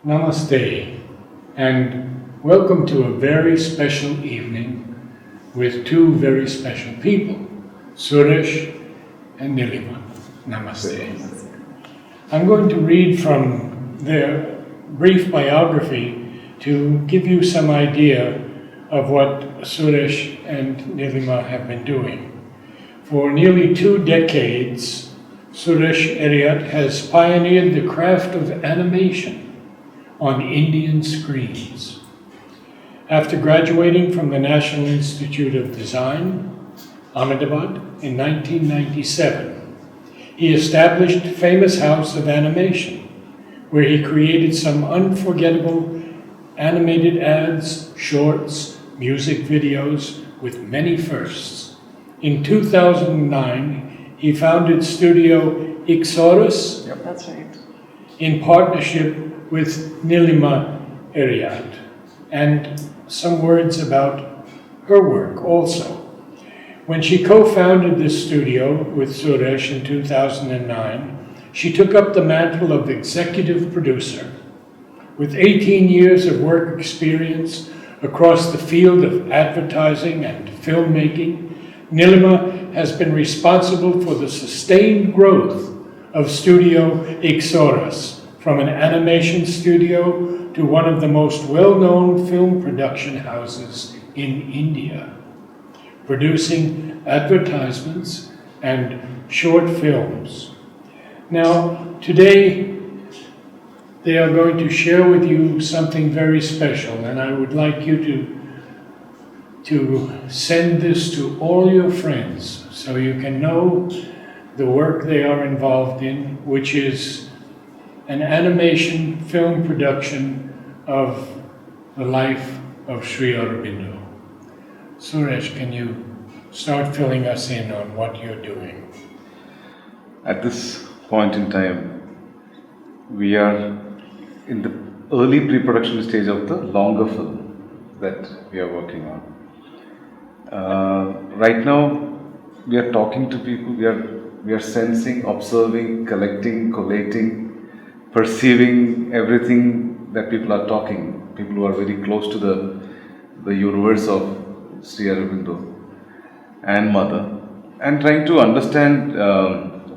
Namaste, and welcome to a very special evening with two very special people, Suresh and Nilima. Namaste. I'm going to read from their brief biography to give you some idea of what Suresh and Nilima have been doing. For nearly 2 decades, Suresh Eriat has pioneered the craft of animation on Indian screens. After graduating from the National Institute of Design, Ahmedabad, in 1997, he established Famous House of Animation, where he created some unforgettable animated ads, shorts, music videos with many firsts. In 2009, he founded Studio Eeksaurus. Yep. That's right. In partnership with Nilima Eriat, and some words about her work also. When she co-founded this studio with Suresh in 2009, she took up the mantle of executive producer. With 18 years of work experience across the field of advertising and filmmaking, Nilima has been responsible for the sustained growth of Studio Eeksaurus, from an animation studio to one of the most well-known film production houses in India, producing advertisements and short films. Now, today, they are going to share with you something very special, and I would like you to send this to all your friends so you can know the work they are involved in, which is an animation film production of the life of Sri Aurobindo. Suresh, can you start filling us in on what you're doing? At this point in time, we are in the early pre-production stage of the longer film that we are working on. Right now, we are talking to people, we are sensing, observing, collecting, collating, perceiving everything that people are talking, people who are very close to the universe of Sri Aurobindo and Mother, and trying to understand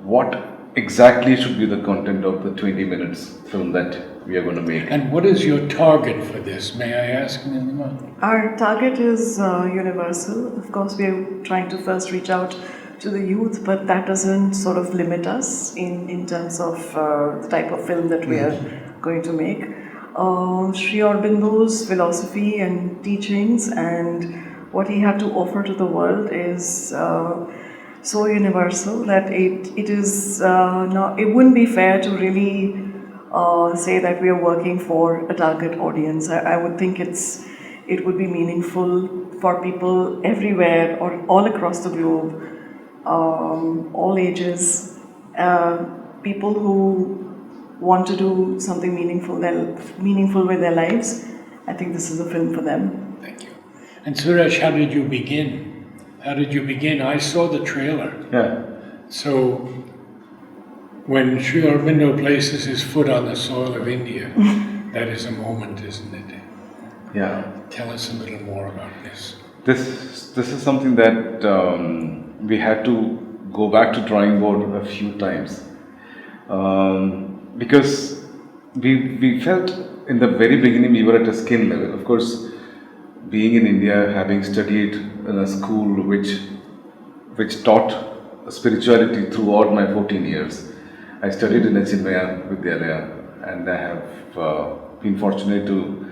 what exactly should be the content of the 20 minutes film that we are going to make. And what is your target for this, may I ask, Nilima? Our target is universal. Of course, we are trying to first reach out to the youth, but that doesn't sort of limit us in terms of the type of film that we are going to make. Sri Aurobindo's philosophy and teachings and what he had to offer to the world is so universal that it is not. It wouldn't be fair to really say that we are working for a target audience. I would think it would be meaningful for people everywhere or all across the globe. All ages, people who want to do something meaningful with their lives. I think this is a film for them. Thank you. And Suresh, how did you begin? I saw the trailer. Yeah. So, when Sri Aurobindo places his foot on the soil of India, that is a moment, isn't it? Yeah. Tell us a little more about this. This is something that we had to go back to drawing board a few times because we felt in the very beginning we were at a skin level. Of course, being in India, having studied in a school which taught spirituality throughout my 14 years, I studied in a Chinmaya Vidyalaya, and I have been fortunate to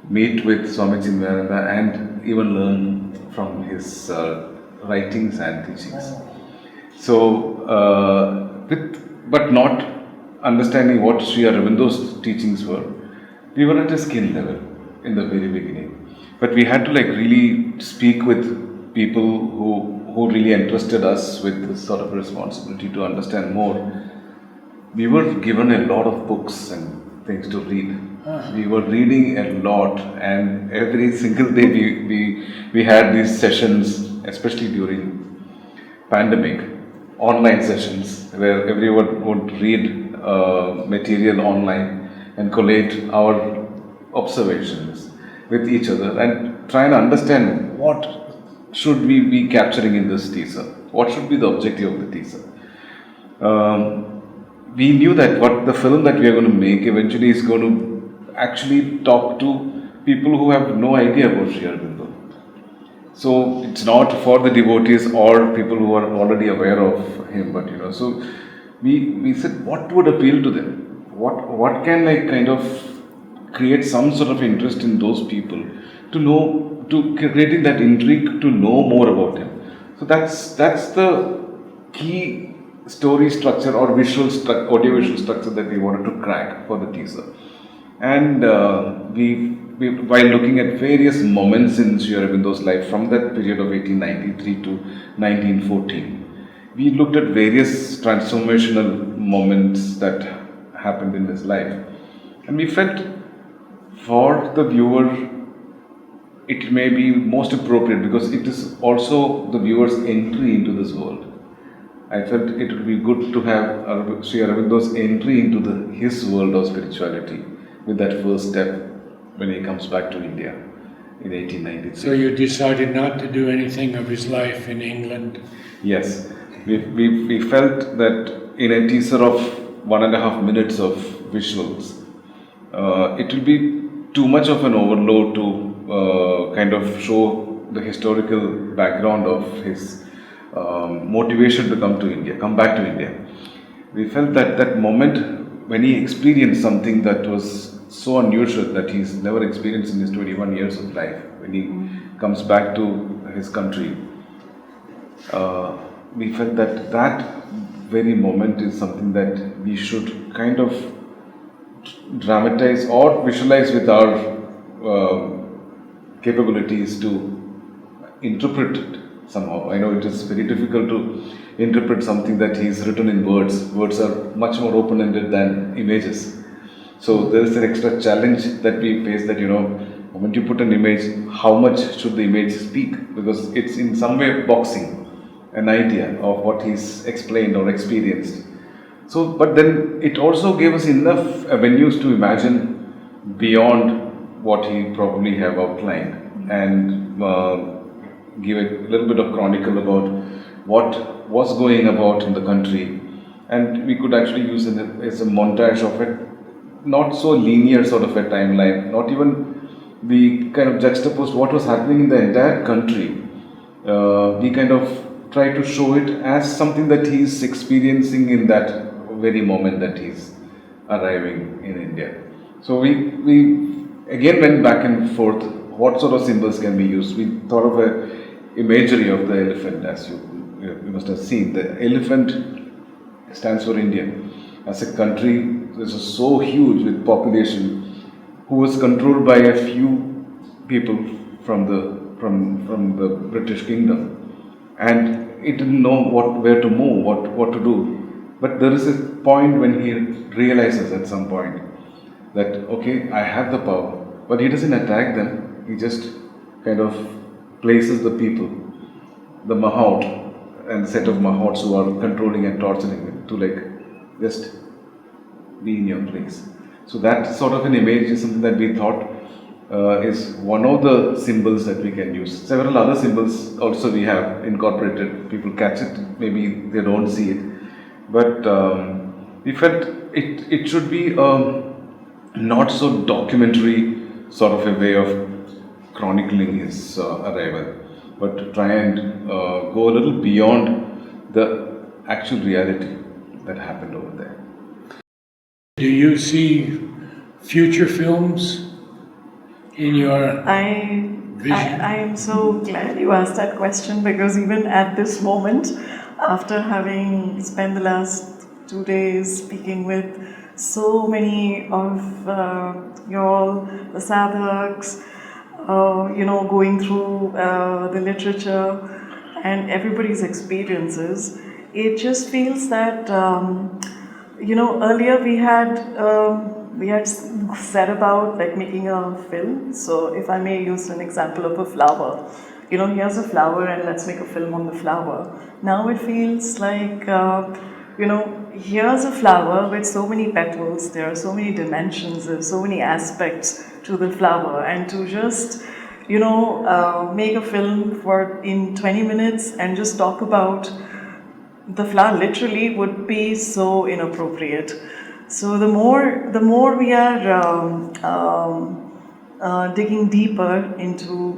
meet with Swami Chinmayananda and even learn from his writings and teachings. So, but not understanding what Sri Aurobindo's teachings were, we were at a skin level in the very beginning. But we had to really speak with people who really entrusted us with this sort of responsibility to understand more. We were given a lot of books and things to read. We were reading a lot, and every single day we had these sessions, especially during pandemic, online sessions where everyone would read material online and collate our observations with each other and try and understand what should we be capturing in this teaser, what should be the objective of the teaser. We knew that what the film that we are going to make eventually is going to actually talk to people who have no idea about Sri Aurobindo. So it's not for the devotees or people who are already aware of him, but so we said what would appeal to them, what can like kind of create some sort of interest in those people to know, to creating that intrigue to know more about him. So that's the key story structure or audio visual structure that we wanted to crack for the teaser. And we while looking at various moments in Sri Aurobindo's life from that period of 1893 to 1914, we looked at various transformational moments that happened in his life, and we felt for the viewer it may be most appropriate because it is also the viewer's entry into this world. I felt it would be good to have Sri Aurobindo's entry into his world of spirituality with that first step when he comes back to India in 1893. So you decided not to do anything of his life in England? Yes, we felt that in a teaser of 1.5 minutes of visuals, it will be too much of an overload to kind of show the historical background of his motivation to come back to India. We felt that that moment when he experienced something that was so unusual that he's never experienced in his 21 years of life, when he comes back to his country, we felt that that very moment is something that we should kind of dramatize or visualize with our capabilities to interpret it somehow. I know it is very difficult to interpret something that he's written in words. Words are much more open-ended than images. So there is an extra challenge that we face, that when you put an image, how much should the image speak? Because it's in some way boxing an idea of what he's explained or experienced. So, but then it also gave us enough avenues to imagine beyond what he probably have outlined and give a little bit of chronicle about what was going about in the country, and we could actually use it as a montage of it, not so linear sort of a timeline, not even we kind of juxtaposed what was happening in the entire country. We kind of try to show it as something that he's experiencing in that very moment that he's arriving in India. So we again went back and forth, what sort of symbols can be used. We thought of a imagery of the elephant, as you must have seen. The elephant stands for India. As a country, this is so huge with population, who was controlled by a few people from the British Kingdom, and it didn't know where to move, what to do. But there is a point when he realizes at some point that okay, I have the power, but he doesn't attack them. He just kind of places the people, the mahout, and set of mahouts who are controlling and torturing him, to like just be in your place. So that sort of an image is something that we thought is one of the symbols that we can use. Several other symbols also we have incorporated. People catch it, maybe they don't see it, but we felt it should be not so documentary sort of a way of chronicling his arrival, but to try and go a little beyond the actual reality that happened over there. Do you see future films in your vision? I am so glad you asked that question, because even at this moment, after having spent the last 2 days speaking with so many of y'all, the sadhaks, going through the literature and everybody's experiences, it just feels that earlier we had said about like making a film. So if I may use an example of a flower, here's a flower and let's make a film on the flower. Now it feels like here's a flower with so many petals, there are so many dimensions, there are so many aspects to the flower, and to just, make a film for in 20 minutes and just talk about the flower literally would be so inappropriate. So the more we are digging deeper into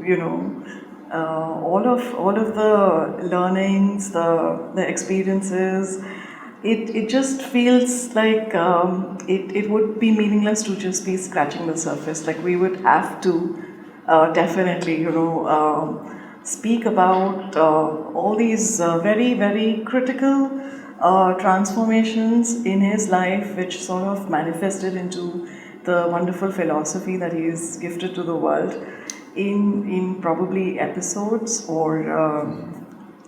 all of the learnings, the experiences, it just feels like it would be meaningless to just be scratching the surface. Like we would have to definitely speak about all these very very critical transformations in his life, which sort of manifested into the wonderful philosophy that he is gifted to the world in probably episodes or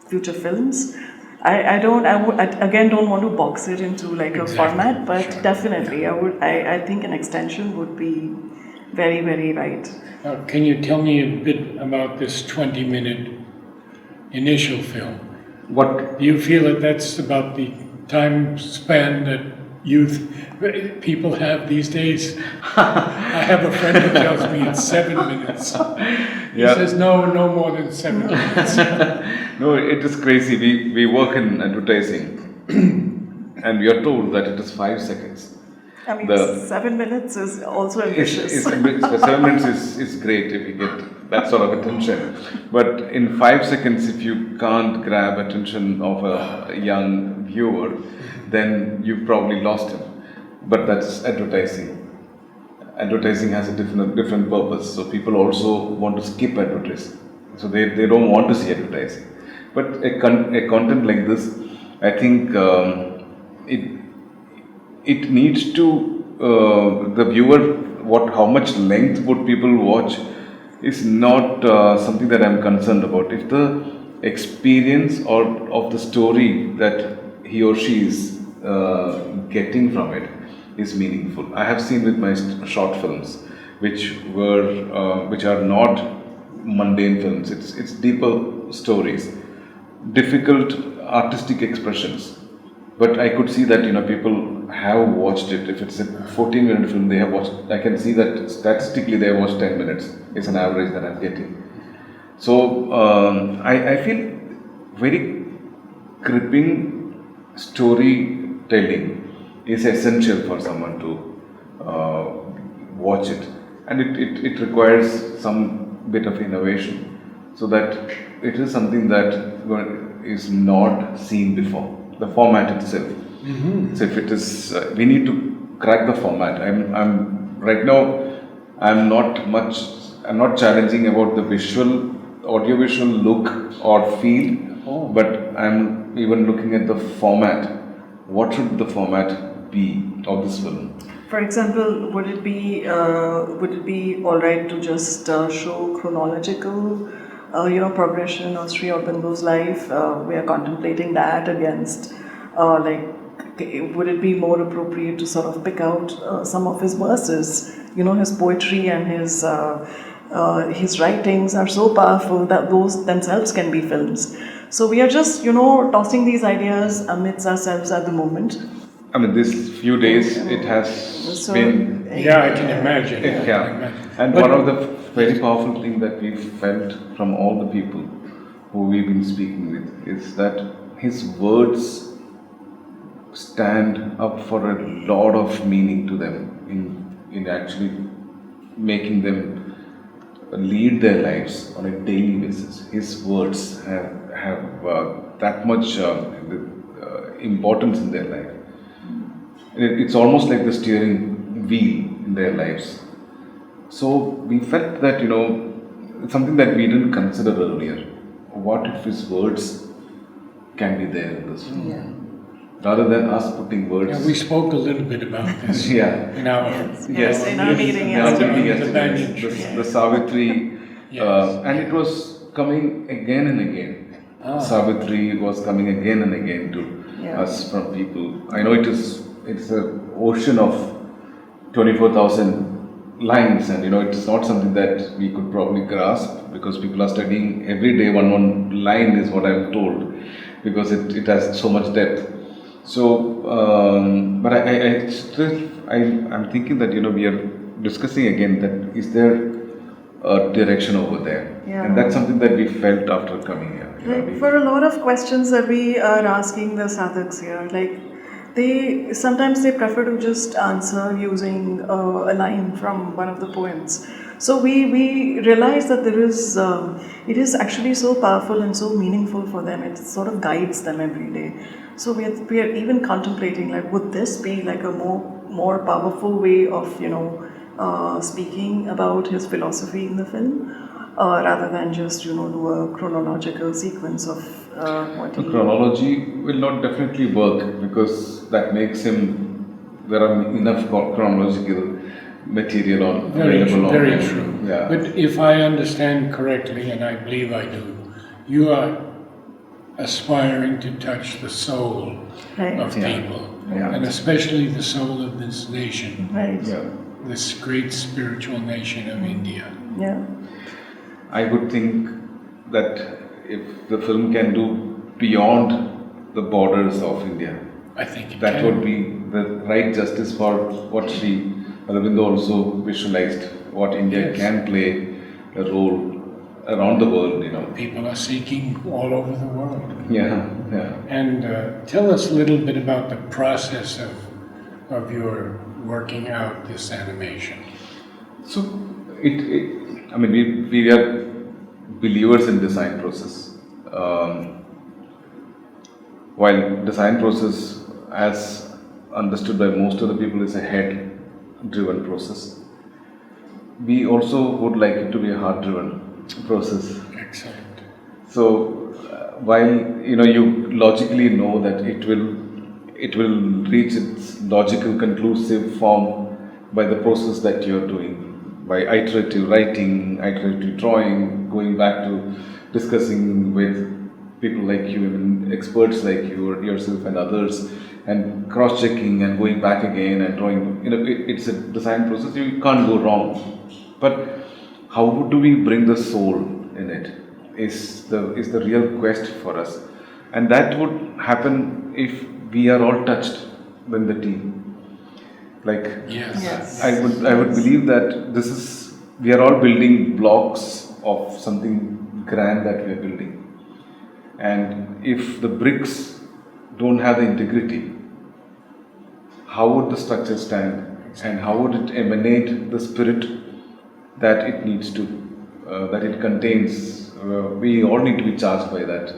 future films. I don't want to box it into like a Exactly, format, but sure. definitely I think an extension would be very, very right. Now, can you tell me a bit about this 20-minute initial film? What Do you feel that that's about the time span that people have these days? I have a friend who tells me it's 7 minutes. He Yeah. says no more than 7 minutes. No, it is crazy. We work in advertising, and we are told that it is 5 seconds. I mean, The- 7 minutes is also It's, ambitious. the 7 minutes is great if you get that sort of attention. But in 5 seconds, if you can't grab attention of a young viewer, then you've probably lost him. But that's advertising. Advertising has a different purpose. So people also want to skip advertising. So they don't want to see advertising. But a content like this, I think it needs to the viewer, how much length would people watch is not something that I'm concerned about. If the experience or of the story that he or she is getting from it is meaningful. I have seen with my short films which are not mundane films. It's deeper stories, difficult artistic expressions. But I could see that people have watched it. If it's a 14-minute film, they have watched. I can see that statistically they have watched 10 minutes. It's an average that I'm getting. So I feel very gripping storytelling is essential for someone to watch it, and it requires some bit of innovation, so that it is something that is not seen before. The format itself. Mm-hmm. So if it is, we need to crack the format. I'm right now. I'm not challenging about the audiovisual look or feel, but I'm even looking at the format. What should the format be of this film? For example, would it be all right to just show chronological, progression of Sri Aurobindo's life? We are contemplating that against, would it be more appropriate to sort of pick out some of his verses? His poetry and his writings are so powerful that those themselves can be films. So we are just, tossing these ideas amidst ourselves at the moment. I mean, these few days it has been. Yeah, I can imagine. Yeah. And one of the very powerful things that we've felt from all the people who we've been speaking with is that his words stand up for a lot of meaning to them in actually making them lead their lives on a daily basis. His words have that much importance in their life. It's almost like the steering wheel in their lives. So we felt that, it's something that we didn't consider earlier. What if his words can be there in this film? Yeah. Rather than us putting words. Yeah, we spoke a little bit about this. Yeah. In our Yes, in our meeting In our meeting yesterday. yesterday, the Savitri, Yes. and it was coming again and again. Savitri was coming again and again to us from people. I know it's an ocean of 24,000 lines, and it's not something that we could probably grasp, because people are studying every day one line is what I'm told, because it has so much depth. So, but I still, I'm thinking that, we are discussing again that is there a direction over there? Yeah. And that's something that we felt after coming here. Like for a lot of questions that we are asking the sadhaks here, like they sometimes they prefer to just answer using a line from one of the poems. So we realize that there is it is actually so powerful and so meaningful for them. It sort of guides them every day. So we are even contemplating like would this be like a more powerful way of speaking about his philosophy in the film, rather than just do a chronological sequence of what The he. chronology will not definitely work because that makes him. There are enough chronological material on available on. Very true. Yeah. But if I understand correctly, and I believe I do, you are aspiring to touch the soul Right. of Yeah. people, Yeah. and especially the soul of this nation, Right. Yeah. this great spiritual nation of India. Yeah. I would think that if the film can do beyond the borders of India, I think it that can. would be the right justice for what Sri Aurobindo also visualized, what India Yes. can play a role around the world, People are seeking all over the world. Yeah, yeah. And tell us a little bit about the process of your working out this animation. So, I mean, we are believers in design process. While design process, as understood by most of the people, is a head-driven process, we also would like it to be a heart-driven process. Excellent. So, while you logically know that it will reach its logical conclusive form by the process that you are doing, by iterative writing, iterative drawing, going back to discussing with people like you, even experts like you or yourself and others, and cross-checking and going back again and drawing. It's a design process. You can't go wrong. But how do we bring the soul in it? Is the real quest for us, and that would happen if we are all touched when the team. Like Yes. Yes. I would believe that we are all building blocks of something grand that we are building, and if the bricks don't have the integrity, how would the structure stand, and how would it emanate the spirit that it needs to, that it contains? We all need to be charged by that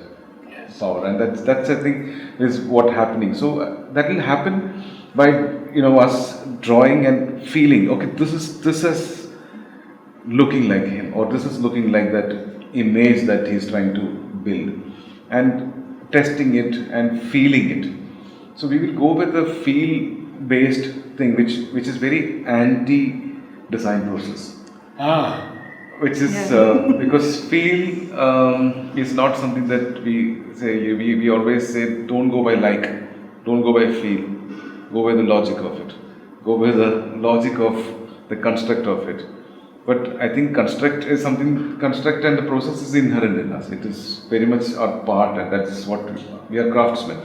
power, and that's I think is what happening. So that will happen by us drawing and feeling. Okay, this is looking like him, or this is looking like that image that he's trying to build, and testing it and feeling it. So we will go with the feel-based thing, which is very anti-design process. Which is because feel is not something that we say. We always say don't go by like, don't go by feel, go by the logic of it, go by the logic of the construct of it. But I think construct and the process is inherent in us. It is very much our part, and that's what we are craftsmen.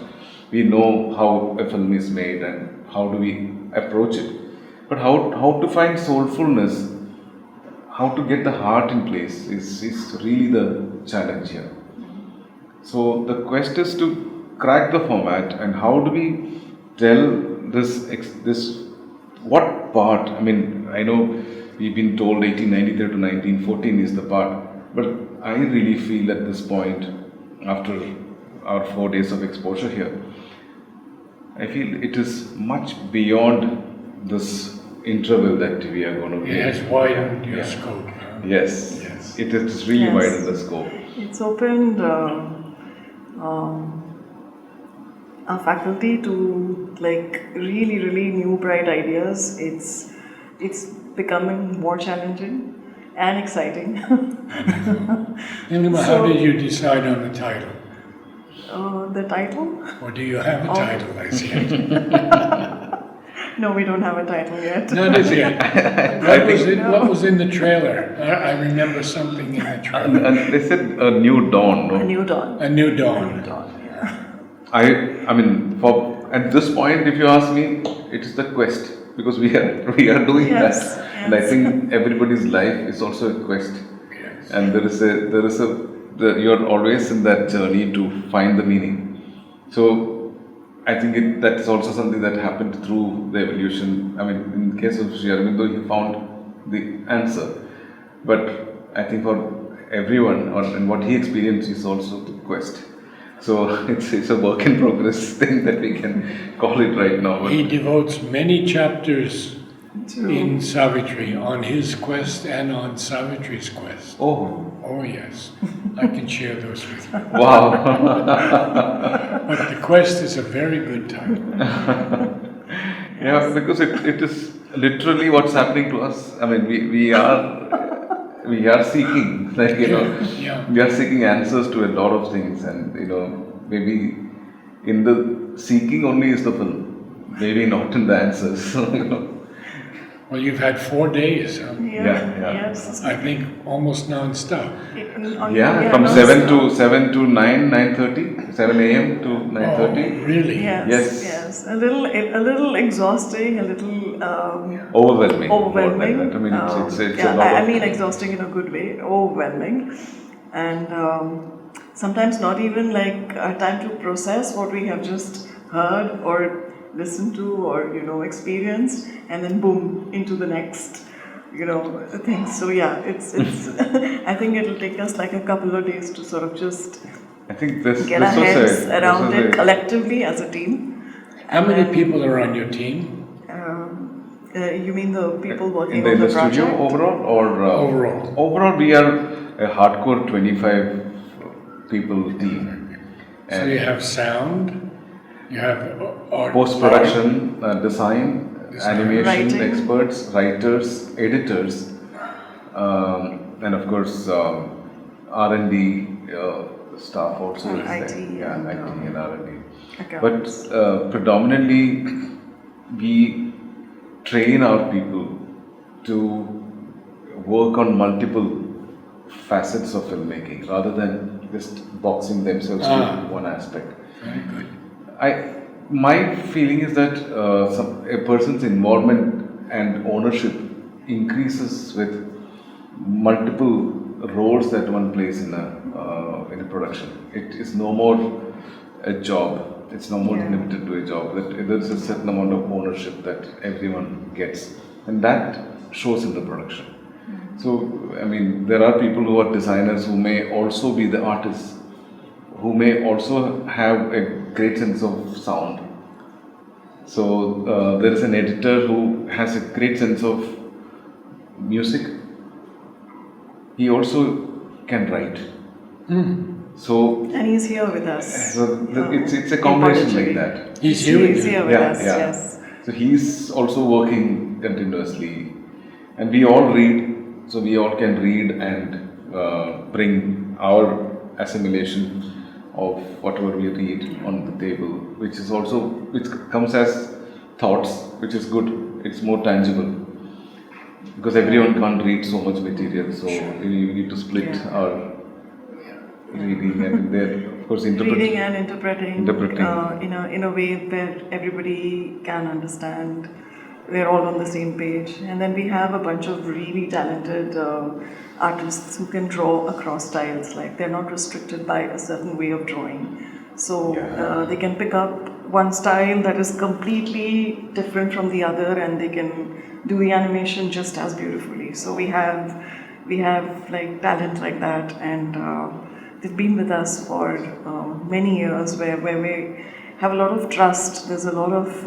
We know how a film is made and how do we approach it. But how to find soulfulness, how to get the heart in place is really the challenge here. So the quest is to crack the format, and how do we tell this what part? I mean, I know we've been told 1893 to 1914 is the part, but I really feel at this point, after our 4 days of exposure here, I feel it is much beyond this interval that we are going to be. It has widened your scope. Yes. Yes. It is really Yes. widened the scope. It's opened our faculty to like really new bright ideas. It's becoming more challenging and exciting. Nilima, how did you decide on the title? The title? Or do you have a title as yet? No, we don't have a title yet. Not as yet. What was in the trailer? I remember something in the trailer. And they said a new dawn. No? A new dawn. A new dawn. Dawn, yeah. I mean, for at this point, if you ask me, it is the quest, because we are doing Yes, that, and I yes. think everybody's life is also a quest, Yes. and you're always in that journey to find the meaning. So I think that's also something that happened through the evolution. I mean, in the case of Sri Aurobindo, he found the answer, but I think for everyone, and what he experienced is also the quest. So it's a work in progress thing that we can call it right now. But He devotes many chapters True. in Savitri on his quest and on Savitri's quest. oh, Oh yes, I can share those with you. wow. But the quest is a very good title. Yeah, because it is literally what's happening to us. I mean, we are seeking, like, Yeah. we are seeking answers to a lot of things, and maybe in the seeking only is the film, maybe not in the answers. So, Well, you've had 4 days, huh? Yeah. Yes. I think almost non-stop. yeah, from no, 7 to 9:30, 7 a.m. to 9:30. Oh, really? Yes. Yes. A little exhausting, a little Overwhelming. More overwhelming. like that. I mean, it's yeah, a lot I of. mean exhausting in a good way, overwhelming, and sometimes not even like time to process what we have just heard or listened to or experienced, and then boom into the next thing. So yeah, it's I think it'll take us like a couple of days to sort of just I think this get our was heads a, around this was it a, collectively as a team. How many people are on your team? You mean the people working in the on the studio project? overall, or Overall. Overall, we are a hardcore 25 people team. So you have sound, you have art, Post production, design, Design. animation Writing. experts, writers, editors, and of course R&D staff also And is IT there. Yeah, and, IT and R&D. accounts. But predominantly, we train our people to work on multiple facets of filmmaking rather than just boxing themselves to one aspect. Very good. My feeling is that a person's involvement and ownership increases with multiple roles that one plays in a production. It is no more a job. It's no more limited to a job. That there's a certain amount of ownership that everyone gets, and that shows in the production. So, I mean, there are people who are designers who may also be the artists, who may also have a great sense of sound. So, there is an editor who has a great sense of music. He also can write. So, And he's here with us. it's a combination like that. He's here with He's you. here with us, yes. So he's also working continuously, and we all read. So we all can read and bring our assimilation of whatever we read on the table, which comes as thoughts, which is good. It's more tangible because everyone can't read so much material. So we need to split our reading and then, of course, Reading and interpreting, Interpreting. in a way where everybody can understand. We're all on the same page, and then we have a bunch of really talented artists who can draw across styles. Like they're not restricted by a certain way of drawing, so they can pick up one style that is completely different from the other, and they can do the animation just as beautifully. So we have like talent like that, and they've been with us for many years, where we have a lot of trust. There's a lot of,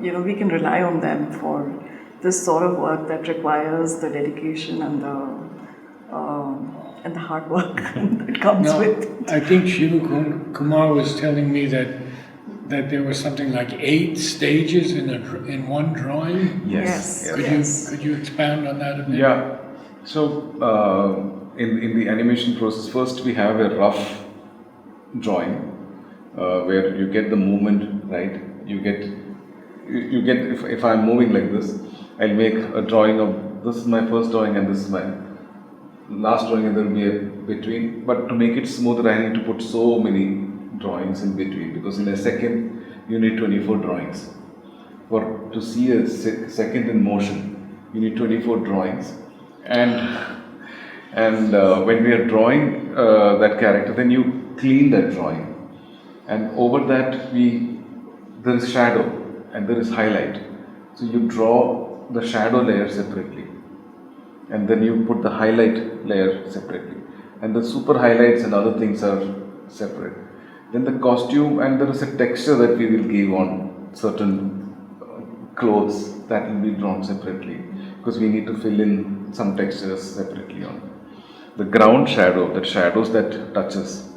we can rely on them for this sort of work that requires the dedication and the hard work that comes Now, with. I think Shiva Kumar was telling me that there was something like 8 stages in one drawing. Yes. Could you expound on that a bit? Yeah. So in the animation process, first we have a rough drawing where you get the movement right. You get if I'm moving like this, I'll make a drawing of this is my first drawing and this is my last drawing, and there will be a between. But to make it smoother, I need to put so many drawings in between, because in a second you need 24 drawings. To see a second in motion, you need 24 drawings. And when we are drawing that character, then you clean that drawing. And over that, there is shadow and there is highlight. So you draw the shadow layer separately, and then you put the highlight layer separately, and the super highlights and other things are separate. Then the costume, and there is a texture that we will give on certain clothes that will be drawn separately, because we need to fill in some textures separately on the ground shadow. The shadows that touches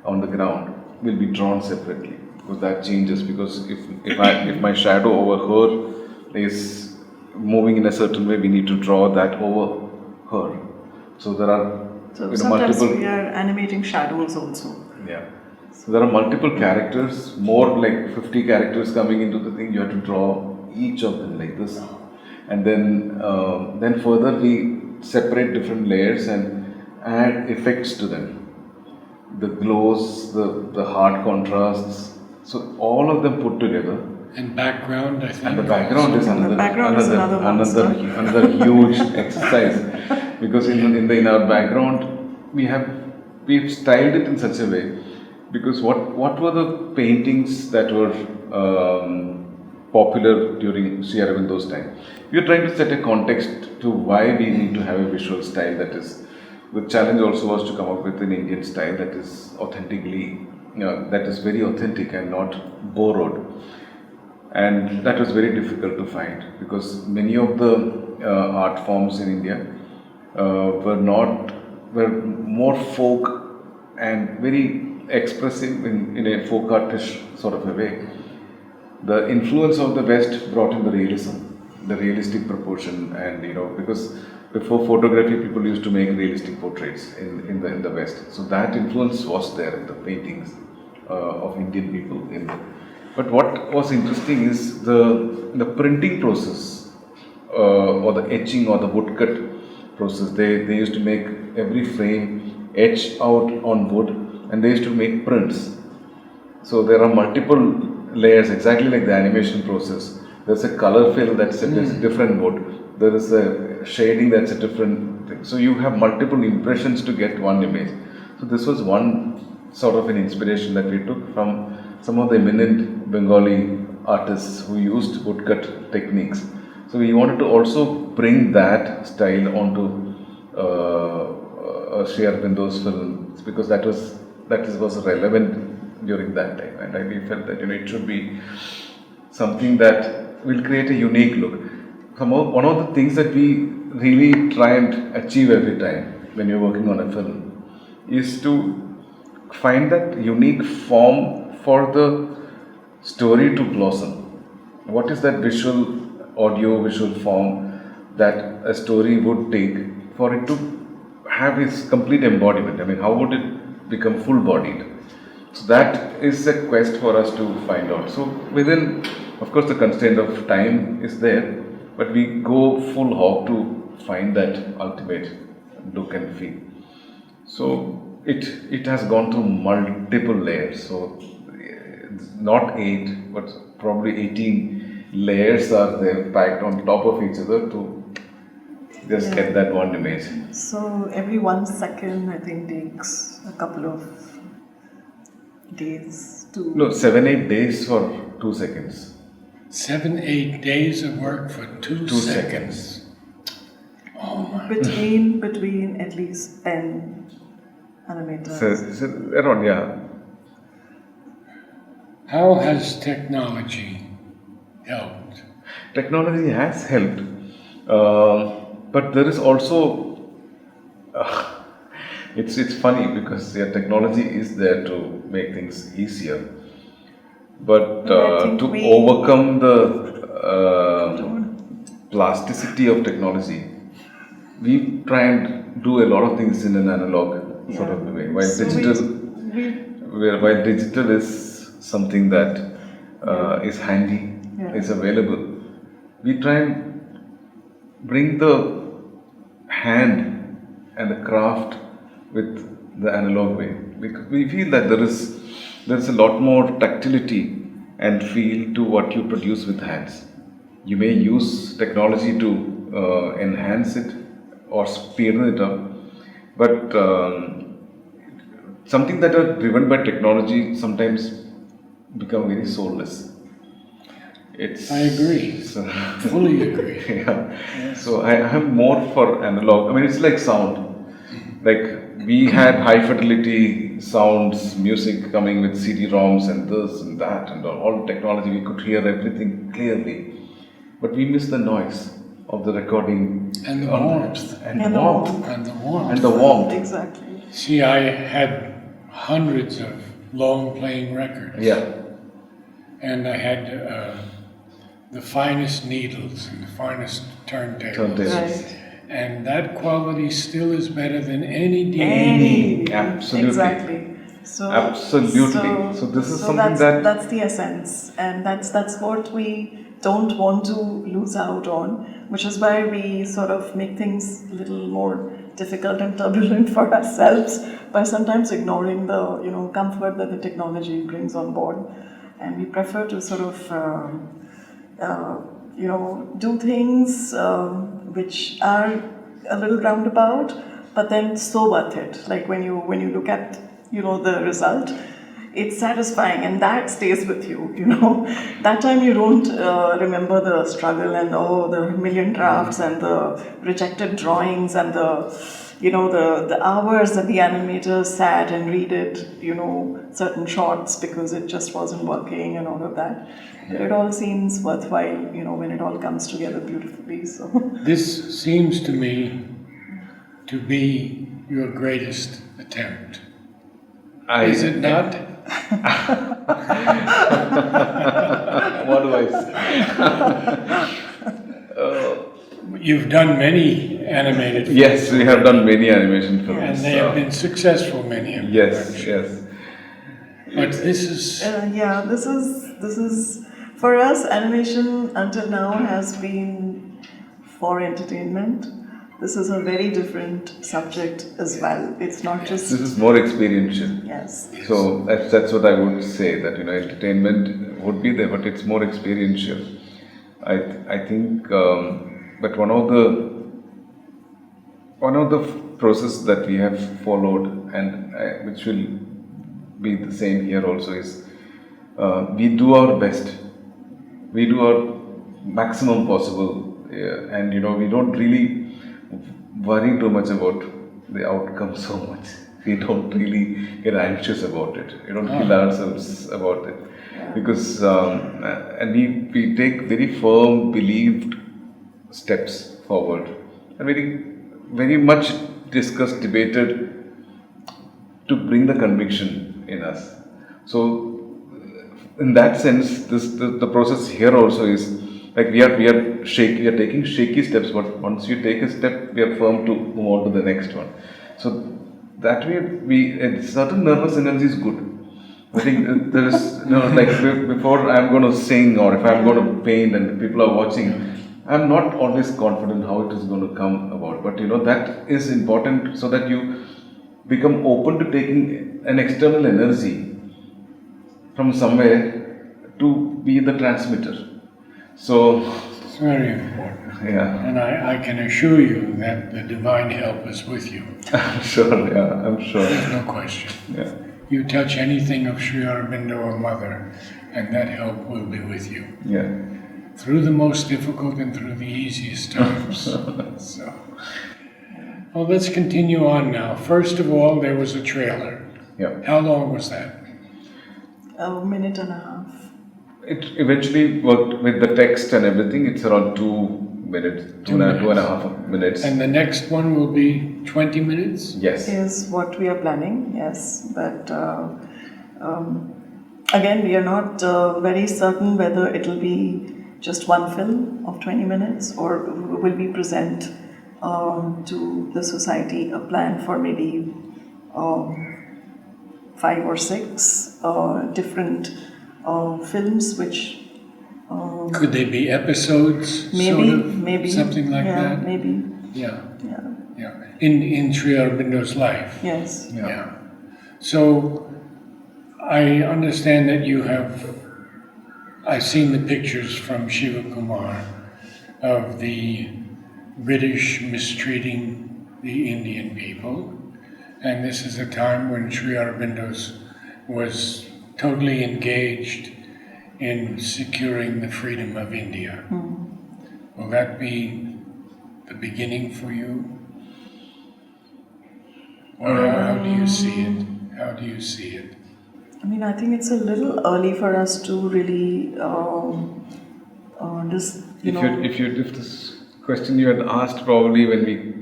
on the ground will be drawn separately, because that changes, because if my shadow over her is moving in a certain way, we need to draw that over her. So there are sometimes multiple. we are animating shadows also. Yeah. So there are multiple characters, more like 50 characters coming into the thing. You have to draw each of them like this, and then further we separate different layers and add effects to them. The glows, the hard contrasts. So all of them put together. And background, I think. And the background is another huge exercise, because in our background we've styled it in such a way, because what were the paintings that were popular during Sri Aurobindo's time? We are trying to set a context to why we need to have a visual style that is. The challenge also was to come up with an Indian style that is that is very authentic and not borrowed. And that was very difficult to find, because many of the art forms in India were more folk and very expressive in a folk artish sort of a way. The influence of the West brought in the realism, the realistic proportion, and because before photography, people used to make realistic portraits in the West. So that influence was there in the paintings of Indian people. But what was interesting is the printing process, or the etching or the woodcut process. They used to make every frame etch out on wood, and they used to make prints. So there are multiple layers, exactly like the animation process. There's a color fill that's a different wood. There is a shading that's a different thing. So you have multiple impressions to get one image. So this was one sort of an inspiration that we took from some of the eminent Bengali artists who used woodcut techniques. So we wanted to also bring that style onto Sri Aurobindo's films, because that was relevant during that time, and we felt that it should be something that will create a unique look. One of the things that we really try and achieve every time when you're working on a film is to find that unique form for the story to blossom. What is that audio visual form that a story would take for it to have its complete embodiment? I mean, how would it become full-bodied? So that is a quest for us to find out. So within, of course, the constraint of time is there, but we go full hog to find that ultimate look and feel. So it has gone through multiple layers. So not 8, but probably 18 layers are there packed on top of each other to just get that one image. So every 1 second, I think, takes a couple of days to... No, 7-8 days for 2 seconds. 7-8 days of work for 2 seconds. Oh my. Between at least 10 animators. So around, yeah. How has technology helped? Technology has helped, but there is also it's funny, because technology is there to make things easier, but to overcome the plasticity of technology, we try and do a lot of things in an analog sort of a way. While digital is something that is handy, is available, we try and bring the hand and the craft with the analog way. We feel that there is a lot more tactility and feel to what you produce with hands. You may use technology to enhance it or speed it up, but something that are driven by technology sometimes become very soulless. I agree. Fully agree. Yeah. Yes. So I am more for analog. I mean, it's like sound. Like we had high fidelity sounds, music coming with CD-ROMs and this and that and all technology. We could hear everything clearly, but we miss the noise of the recording And the warmth. and the warmth And the warmth. and the warmth. Exactly. See, I had hundreds of long playing records. Yeah. And I had the finest needles and the finest turntables. Turntables. Right. And that quality still is better than any DVD. Absolutely. Exactly. So Absolutely. So this is something that's the essence, and that's what we don't want to lose out on, which is why we sort of make things a little more difficult and turbulent for ourselves by sometimes ignoring the comfort that the technology brings on board, and we prefer to sort of do things which are a little roundabout, but then so worth it. Like when you look at the result, it's satisfying, and that stays with you. That time you don't remember the struggle and the million drafts and the rejected drawings and the hours that the animators sat and redid certain shots because it just wasn't working and all of that. But it all seems worthwhile when it all comes together beautifully. So This seems to me to be your greatest attempt. Is it not? What do I say? You've done many animated films. Yes, we have done many animation films. And they have been successful, many of them. Yes, yes. But this is this is for us, animation until now has been for entertainment. This is a very different subject as well. It's not just This is more experiential. yes. So that's what I would say, that entertainment would be there, but it's more experiential. I think, but one of the process that we have followed, and which will be the same here also, is we do our best. We do our maximum possible, and we don't really worry too much about the outcome so much. We don't really get anxious about it. We don't kill ourselves about it, because and we take very firm, believed steps forward, and very much discussed, debated to bring the conviction in us. So in that sense, the process here also is like we are taking shaky steps, but once you take a step, we are firm to move on to the next one. So that way, a certain nervous energy is good. I think there is like before I'm going to sing, or if I'm going to paint and people are watching, I'm not always confident how it is going to come about. But that is important, so that you become open to taking an external energy from somewhere to be the transmitter. So it's very important. yeah, And I can assure you that the divine help is with you. I'm sure. Yeah, I'm sure. There's no question. Yeah, You touch anything of Sri Aurobindo or Mother, and that help will be with you. yeah. Through the most difficult and through the easiest times. So, well, let's continue on now. First of all, there was a trailer. Yeah. How long was that? A minute and a half. It eventually worked with the text and everything. It's around 2 minutes, two and a half minutes. And the next one will be 20 minutes? Yes. Is what we are planning, yes. But again, we are not very certain whether it will be just one film of 20 minutes, or will we present to the society a plan for maybe 5 or 6 different films, which Could they be episodes? maybe, sort of? maybe Something like yeah, that? maybe, Yeah, yeah, yeah. In Sri Aurobindo's life. yes. Yeah. So I understand that you have I've seen the pictures from Shiva Kumar of the British mistreating the Indian people. And this is a time when Sri Aurobindo was totally engaged in securing the freedom of India. Will that be the beginning for you? Or how do you see it? How do you see it? I mean, I think it's a little early for us to really If this question you had asked probably when we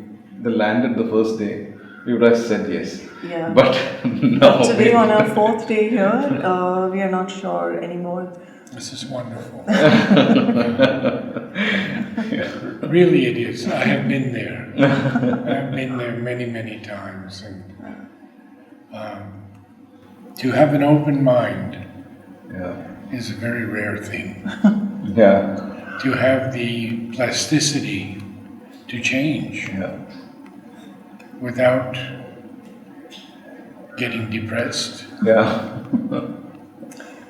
landed the first day, we would have said yes. Yeah. But no. Today, on our fourth day here, we are not sure anymore. This is wonderful. Really it is. I have been there. I've been there many, many times. And to have an open mind is a very rare thing. To have the plasticity to change without getting depressed.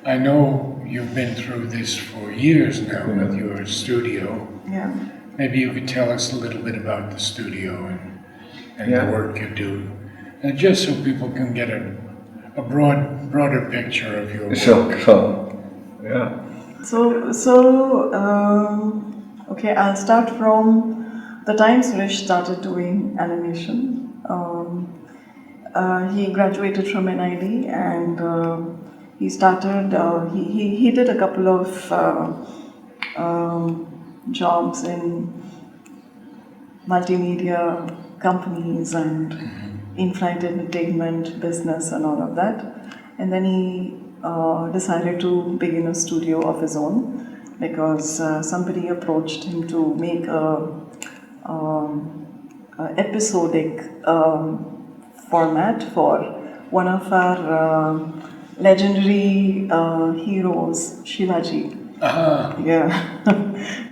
I know you've been through this for years now with your studio. Yeah. Maybe you could tell us a little bit about the studio and the work you do, and just so people can get a broader picture of your work. Sure. Yeah. Okay, I'll start from the time Suresh started doing animation. He graduated from NID and he started, he did a couple of jobs in multimedia companies and in-flight entertainment business and all of that. And then he decided to begin a studio of his own because somebody approached him to make a episodic format for one of our legendary heroes, Shivaji. Yeah.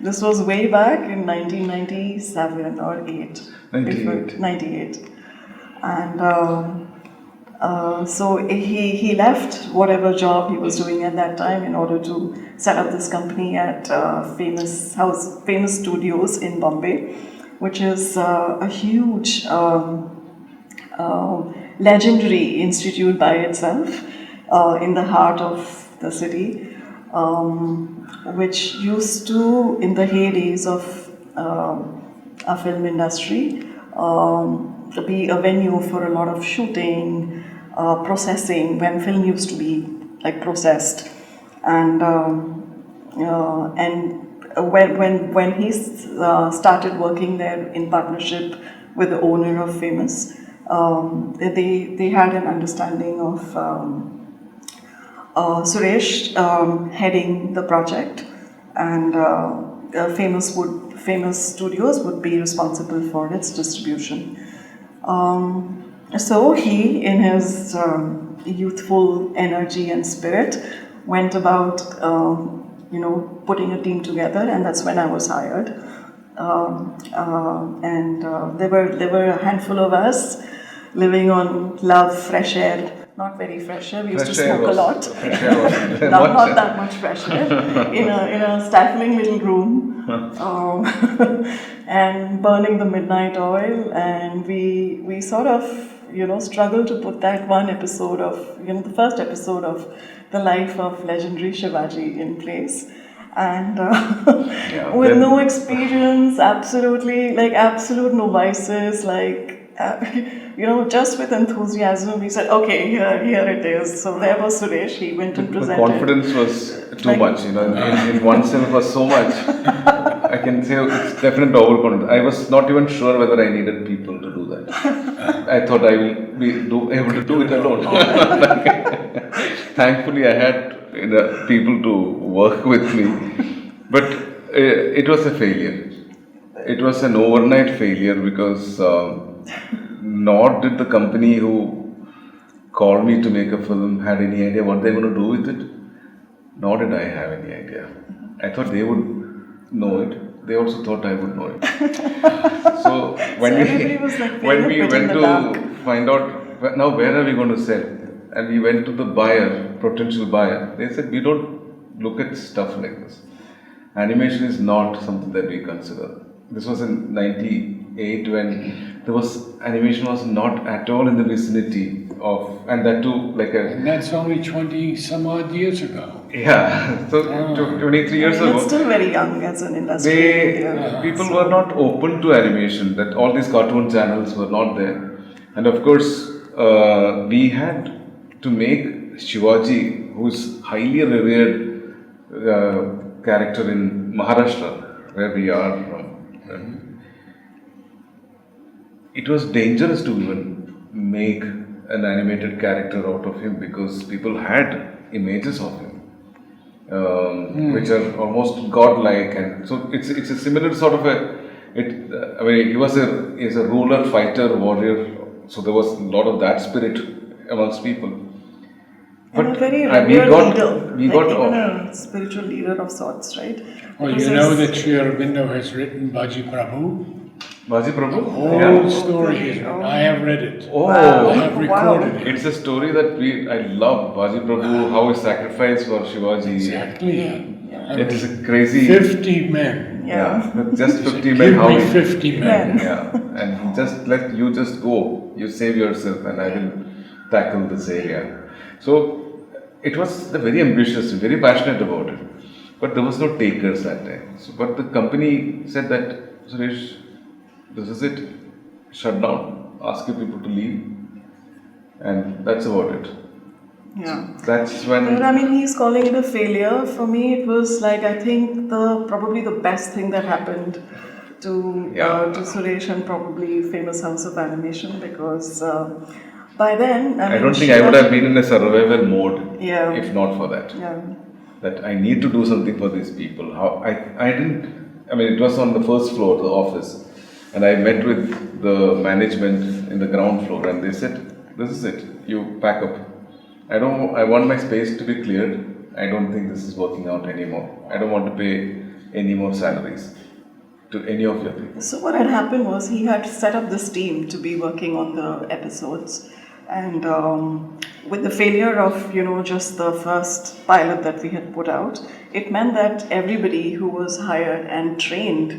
This was way back in 1997 or 8. 98. And so he left whatever job he was doing at that time in order to set up this company at famous studios in Bombay, which is a huge legendary institute by itself in the heart of the city, which used to, in the heydays of a film industry, be a venue for a lot of shooting, processing, when film used to be like processed, and when he started working there in partnership with the owner of Famous, they had an understanding of Suresh heading the project, and Famous Studios would be responsible for its distribution. So he, in his youthful energy and spirit, went about, putting a team together, and that's when I was hired. And there were a handful of us living on love, fresh air. Not very fresh air. We used to smoke a lot. Not that much fresh air. in a stifling little room, and burning the midnight oil. And we sort of struggled to put that one episode of the first episode of the life of legendary Shivaji in place. And with no experience, absolute novices, just with enthusiasm, we said, okay, here it is. So there was Suresh, he went and presented. The confidence was too much, in oneself was so much. I can say it's definitely overconfidence. I was not even sure whether I needed people to do that. I thought I will be able to do it alone. Thankfully, I had people to work with me. But it was a failure. It was an overnight failure because nor did the company who called me to make a film had any idea what they were going to do with it. Nor did I have any idea. I thought they would know it. They also thought I would know it. So when we went to find out, now where are we going to sell? And we went to the potential buyer. They said, we don't look at stuff like this. Animation is not something that we consider. This was in '98 when there was animation was not at all in the vicinity of, and that too like a And that's only 20 some odd years ago. yeah. So 23 years I mean, it's ago, still very young as an industry in they India. people were not open to animation. That all these cartoon channels were not there, and of course we had to make Shivaji, who's highly revered character in Maharashtra, where we are from. It was dangerous to even make an animated character out of him because people had images of him, which are almost godlike, and so it's a similar sort of a. I mean, he's a ruler, fighter, warrior. So there was a lot of that spirit amongst people. And a very we revered got leader, we like got even a spiritual leader of sorts, right? Well, Because you know there's- that Sri Aurobindo has written Baji Prabhu. Baji Prabhu. Whole Yeah. story is written. I have read it. Oh, I have Wow. recorded it. it's a story that I love. Baji Prabhu, how he sacrificed for Shivaji. Exactly. Yeah. It is a crazy. 50 men. Yeah. with just 50 men. Give How me he, 50 men. yeah, and just let you just go. You save yourself, and I will tackle this area. So it was very ambitious, very passionate about it. But there was no takers that time. So, but the company said that, Suresh, this is it. Shut down. Ask your people to leave. And that's about it. Yeah. That's when. But I mean, he's calling it a failure. For me, it was like I think probably the best thing that happened to Suresh and probably famous House of Animation because by then I mean, don't think I would have been in a survival mode Yeah. if not for that. Yeah. That I need to do something for these people. How I didn't. I mean, it was on the first floor, the office, and I met with the management in the ground floor, and they said, "This is it. You pack up. I want my space to be cleared. I don't think this is working out anymore. I don't want to pay any more salaries to any of your people." So what had happened was he had set up this team to be working on the episodes, and with the failure of just the first pilot that we had put out, it meant that everybody who was hired and trained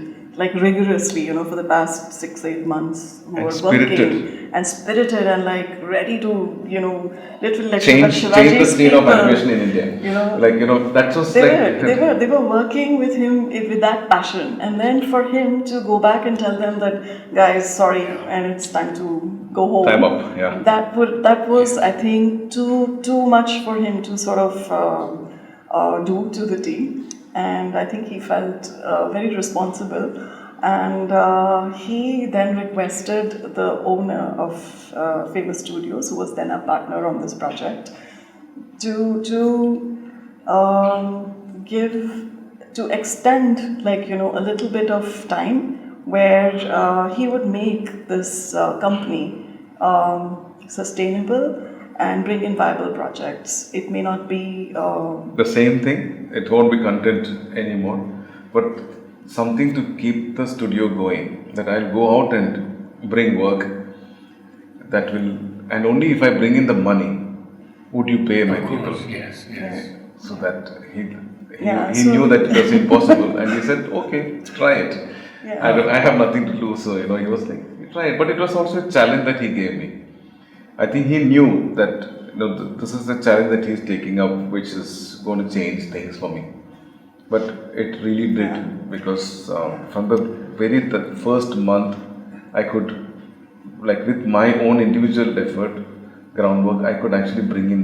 like rigorously, for the past 6-8 months, who And were spirited. working and spirited and like ready to, literally like Change the Shivaji's scene of people, animation in India. That was they were working with him with that passion, and then for him to go back and tell them that, guys, sorry, and it's time to go home. Time up, yeah. That was I think too much for him to sort of do to the team, and I think he felt very responsible. And he then requested the owner of Famous Studios, who was then a partner on this project, to extend a little bit of time where he would make this company sustainable and bring in viable projects. It may not be the same thing. It won't be content anymore, but something to keep the studio going. That I'll go out and bring work that will, and only if I bring in the money, would you pay my people? Yes. So that he so- knew that it was impossible, and he said, "Okay, try it. Yeah. I have nothing to lose." So he was like, "Try it." But it was also a challenge that he gave me. I think he knew that this is the challenge that he's taking up, which is going to change things for me. But it really did, because from the first month, I could, like with my own individual effort, groundwork, I could actually bring in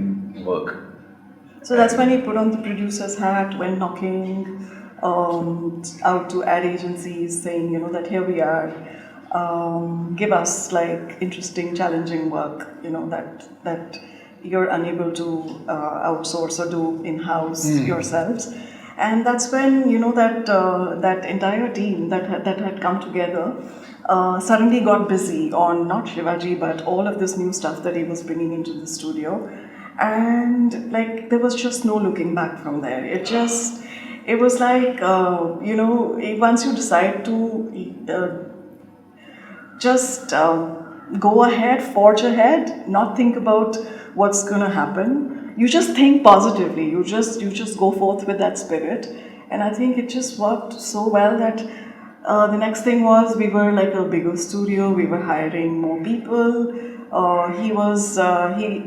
work. So that's when he put on the producer's hat, went knocking out to ad agencies, saying, that here we are, give us like interesting, challenging work, that you're unable to outsource or do in-house yourselves. And that's when, that entire team that had come together suddenly got busy on not Shivaji, but all of this new stuff that he was bringing into the studio. And like there was just no looking back from there. It was like once you decide to go ahead, forge ahead, not think about what's going to happen. You just think positively. You just go forth with that spirit, and I think it just worked so well that the next thing was we were like a bigger studio. We were hiring more people.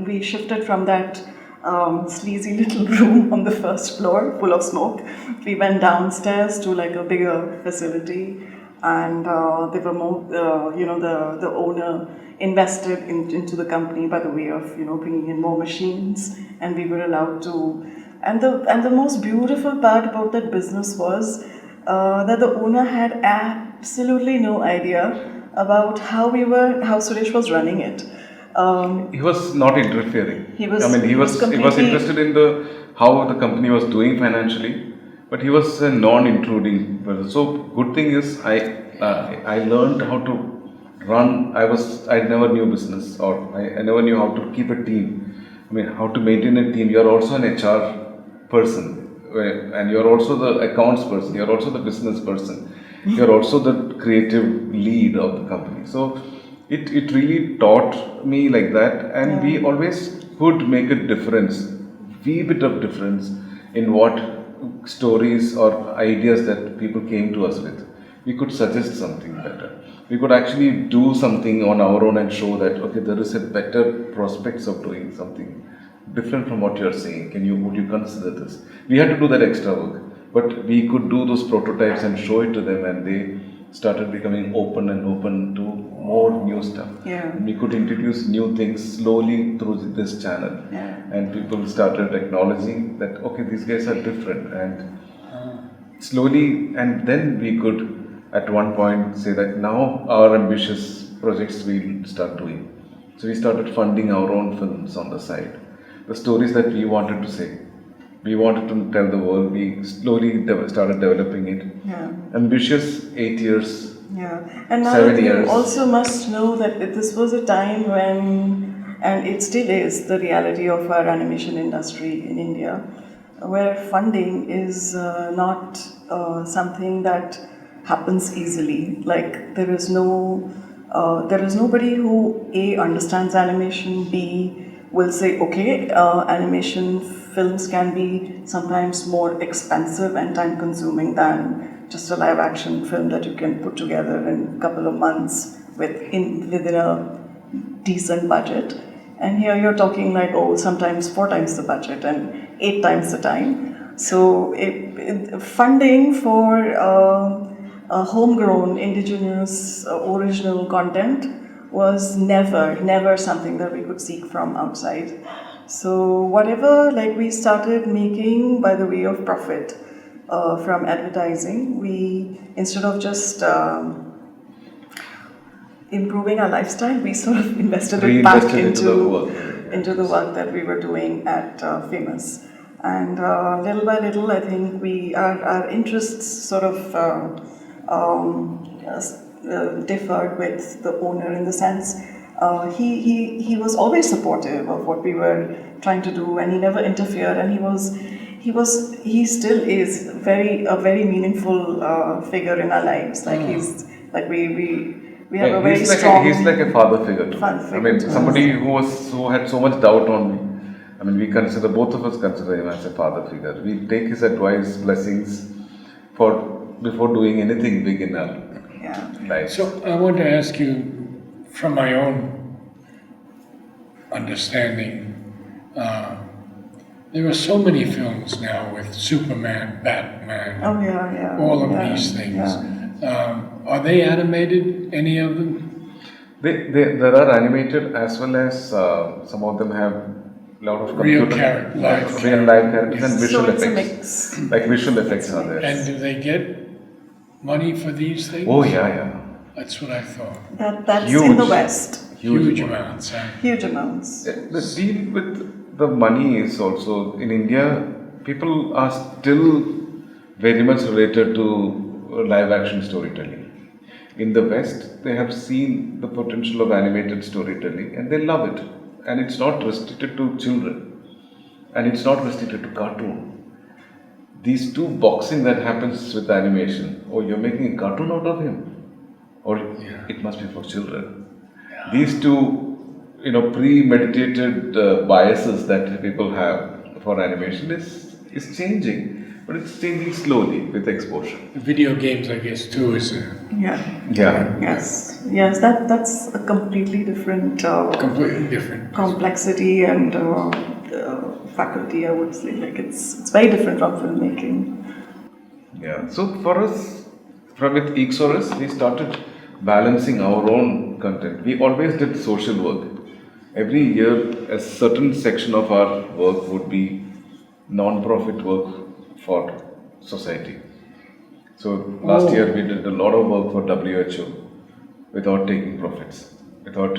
We shifted from that sleazy little room on the first floor full of smoke. We went downstairs to like a bigger facility, and there were more, the owner invested into the company by the way of, bringing in more machines, and we were allowed to. And the most beautiful part about that business was that the owner had absolutely no idea about how Suresh was running it. He was not interfering. He was- I mean, he was he was completely- interested in how the company was doing financially, but he was a non-intruding person. So good thing is I learned how to run. I never knew business, or I never knew how to keep a team. I mean, how to maintain a team. You are also an HR person, and you are also the accounts person. You are also the business person. You are also the creative lead of the company. So it really taught me like that, and we always could make a difference, wee bit of difference in what stories or ideas that people came to us with. We could suggest something better. We could actually do something on our own and show that okay, there is a better prospects of doing something different from what you are saying. Would you consider this? We had to do that extra work, but we could do those prototypes and show it to them, and they started becoming open to more new stuff. Yeah. We could introduce new things slowly through this channel, and people started acknowledging that okay, these guys are different, and slowly, and then we could at one point say that now our ambitious projects we'll start doing. So we started funding our own films on the side, the stories that we wanted to say. We wanted to tell the world. We slowly started developing it. Yeah. Ambitious 8 years. Yeah, and now 7 you years. also must know that this was a time when, and it still is, the reality of our animation industry in India, where funding is not something that happens easily. Like there is nobody who A understands animation, B will say, okay, animation films can be sometimes more expensive and time consuming than just a live action film that you can put together in a couple of months within a decent budget. And here you're talking like, oh, sometimes 4 times the budget and 8 times the time. So funding for homegrown, indigenous, original content was never something that we could seek from outside. So whatever like we started making by the way of profit from advertising, we, instead of just improving our lifestyle, we sort of invested it back into the work that we were doing at Famous. And little by little, I think our interests sort of differed with the owner in the sense he was always supportive of what we were trying to do, and he never interfered, and he still is a very meanful figure in our lives. Like he's like we have a very strong. He's like a father figure to me. Father figure I mean, to somebody who had so much doubt on me. I mean, both of us consider him as a father figure. We take his advice, blessings before doing anything big in our life. So I want to ask you, from my own understanding, there are so many films now with Superman, Batman, all of these things. Yeah. Are they animated, any of them? There are animated as well as some of them have a lot of Real computer, live characters and visual So it's a effects. mix. Like visual effects are there. And do they get money for these things? Oh yeah. That's what I thought. That's Huge. in the West. Huge amounts. Huh? Huge amounts. The deal with the money is also in India. People are still very much related to live action storytelling. In the West, they have seen the potential of animated storytelling and they love it. And it's not restricted to children, and it's not restricted to cartoon. These two boxing that happens with animation. Oh, you're making a cartoon out of him, or it must be for children. these two, premeditated biases that people have for animation is changing, but it's changing slowly with exposure. Video games, I guess, too, is a Yeah. Yes. That's a completely different completely different. complexity and faculty. I would say, like it's very different from filmmaking. Yeah. So for us, with Eeksaurus, we started balancing our own content. We always did social work. Every year, a certain section of our work would be non-profit work for society. So last year we did a lot of work for WHO without taking profits, without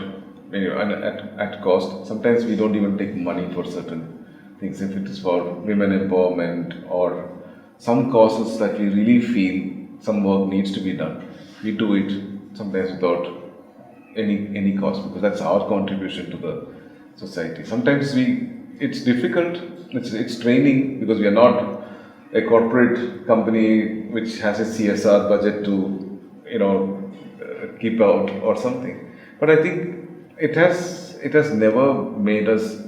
and at cost. Sometimes we don't even take money for certain things. If it is for women empowerment or some causes that we really feel some work needs to be done, we do it sometimes without any cost, because that's our contribution to the society. Sometimes it's difficult, it's training, because we are not a corporate company which has a CSR budget to keep out or something. But I think it has never made us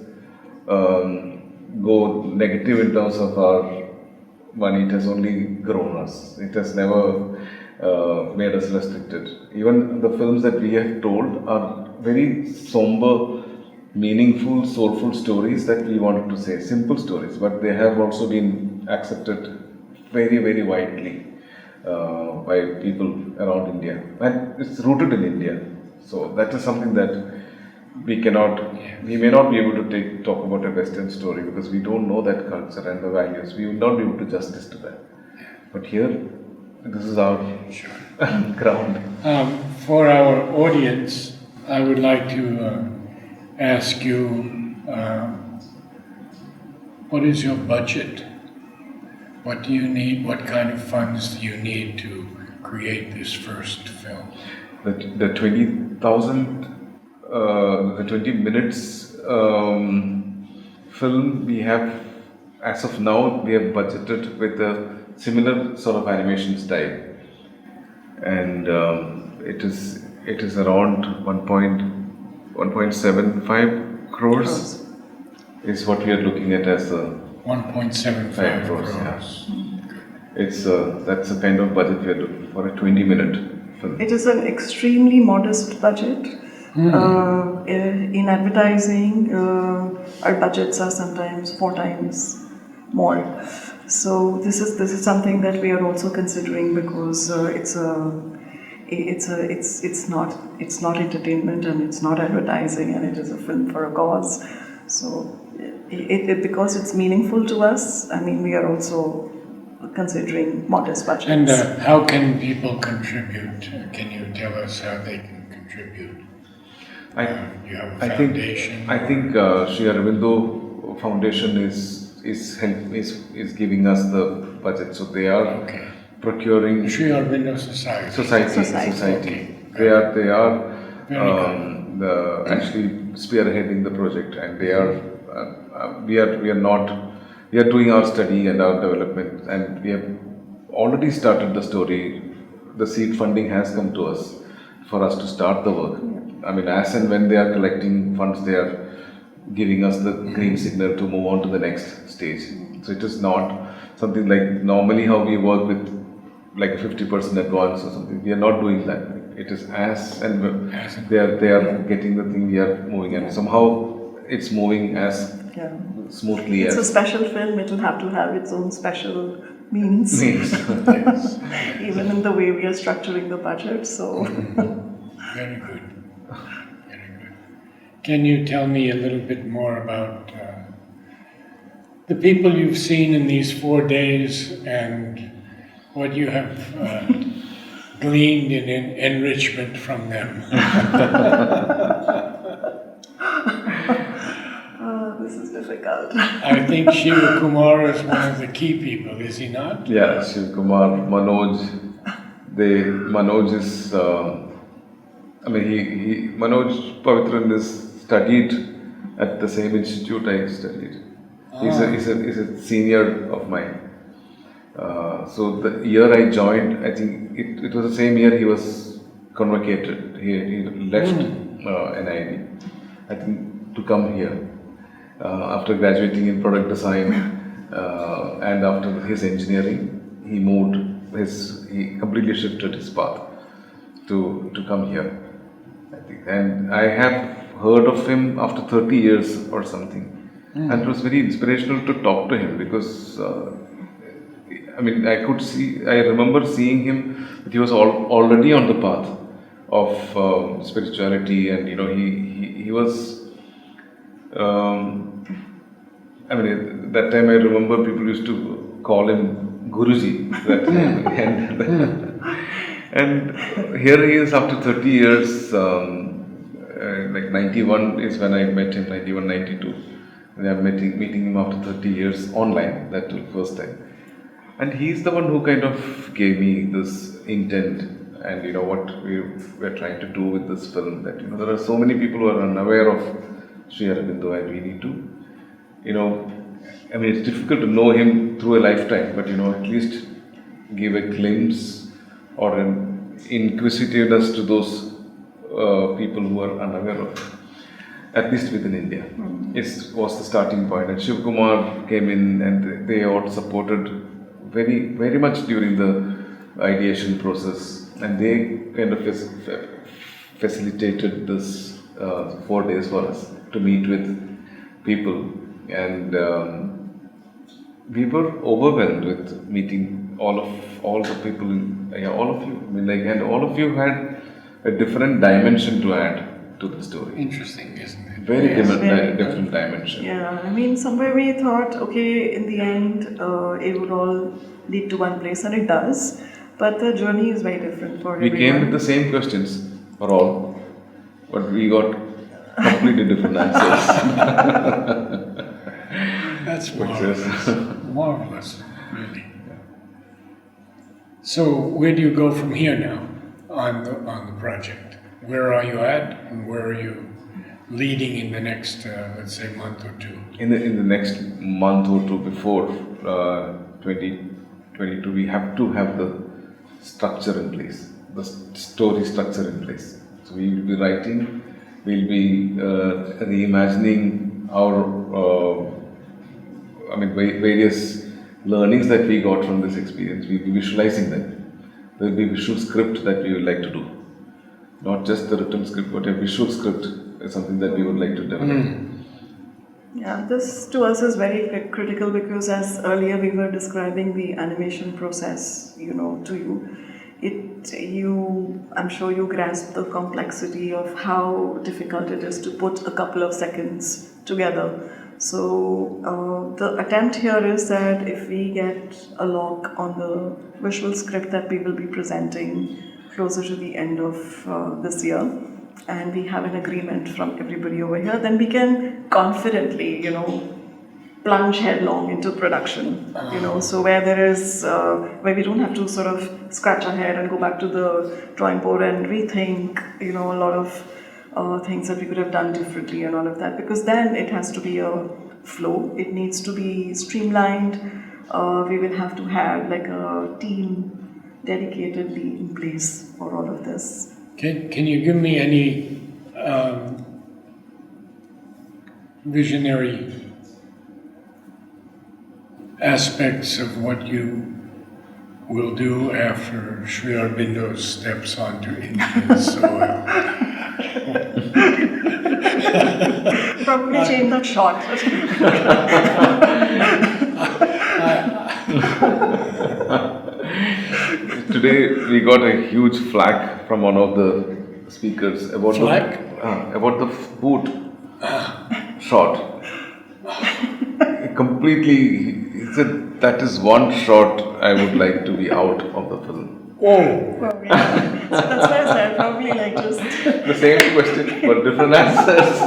go negative in terms of our money. It has only grown us. It has never made us restricted. Even the films that we have told are very somber, meaningful, soulful stories that we wanted to say. Simple stories, but they have also been accepted very, very widely by people around India. And it's rooted in India. So that is something that we may not be able to talk about a Western story, because we don't know that culture and the values. We will not be able to justice to that. But here, this is our ground. For our audience, I would like to ask you, what is your budget? What do you need? What kind of funds do you need to create this first film? The 20,000, the 20 minutes film we have, as of now, we have budgeted with a similar sort of animation style, and it is around 1.75 crores is what we are looking at as a 1.75 crores. It's that's the kind of budget we are looking for, a 20-minute film. It is an extremely modest budget. In advertising, our budgets are sometimes 4 times more. So this is something that we are also considering, because it's not entertainment and it's not advertising, and it is a film for a cause. So because it's meaningful to us, I mean, we are also considering modest budgets. And how can people contribute? Can you tell us how they can contribute? You have a foundation. I think Sri Aurobindo Foundation is giving us the budget, so they are procuring. Sri Aurobindo Society. Society. They are actually spearheading the project, and they are. We are doing our study and our development, and we have already started the story. The seed funding has come to us for us to start the work. I mean, as and when they are collecting funds, they are giving us the green signal to move on to the next stage. So it is not something like normally how we work with like a 50% advance or something. We are not doing that. It is as and when they are getting the thing, we are moving, and somehow it's moving as smoothly it's as. It's a special film. It will have to have its own special means. Yes. Even in the way we are structuring the budget. So. Very good. Can you tell me a little bit more about the people you've seen in these 4 days and what you have gleaned in enrichment from them? This is difficult. I think Shiva Kumar is one of the key people, is he not? Yeah, Shiva Kumar, Manoj. Manoj is. Manoj Pavitran is studied at the same institute I studied. He's a senior of mine. So the year I joined, I think it was the same year he was convocated. He left NID, I think, to come here. After graduating in product design and after his engineering, he completely shifted his path to come here. I think, and I have heard of him after 30 years or something, and it was very inspirational to talk to him because I mean I remember seeing him that he was already on the path of spirituality, and he was. I mean, that time I remember people used to call him Guruji. That time. And here he is after 30 years, like 91 is when I met him, 91, 92. And I'm meeting him after 30 years online, that was the first time. And he's the one who kind of gave me this intent and what we're trying to do with this film. That there are so many people who are unaware of Sri Aurobindo, and we need to, I mean, it's difficult to know him through a lifetime, but at least give a glimpse or an inquisitiveness to those people who are unaware of, at least within India. It was the starting point, and Shiv Kumar came in, and they all supported very, very much during the ideation process, and they kind of facilitated this 4 days for us to meet with people, and we were overwhelmed with meeting all the people, all of you. I mean, and all of you had a different dimension to add to the story. Interesting, isn't it? Very Yes, different dimension. Yeah, I mean, somewhere we thought, okay, in the end, it would all lead to one place, and it does. But the journey is very different for We everyone. came with the same questions for all, but we got completely different answers. That's marvelous. Marvelous, really. So, where do you go from here now on the project? Where are you at, and where are you leading in the next, let's say, month or two? In the next month or two before 2022, we have to have the structure in place, the story structure in place. So we will be writing, we'll be reimagining our, various learnings that we got from this experience. We'll be visualizing them. There will be visual script that we would like to do. Not just the written script, but a visual script is something that we would like to develop. Yeah, this to us is very critical because as earlier we were describing the animation process, to you, I'm sure you grasp the complexity of how difficult it is to put a couple of seconds together. So the attempt here is that if we get a lock on the visual script that we will be presenting closer to the end of this year, and we have an agreement from everybody over here, then we can confidently, plunge headlong into production. So where there is, where we don't have to sort of scratch our head and go back to the drawing board and rethink, a lot of things that we could have done differently and all of that, because then it has to be a flow. It needs to be streamlined. We will have to have like a team dedicatedly in place for all of this. Can you give me any visionary aspects of what you will do after Sri Aurobindo steps onto Indian soil? Probably change that shot. Today we got a huge flack from one of the speakers about the boot shot. Completely, he said that is one shot I would like to be out of the film. Oh, Well, yeah. So that's why I said probably like just The same question but different answers.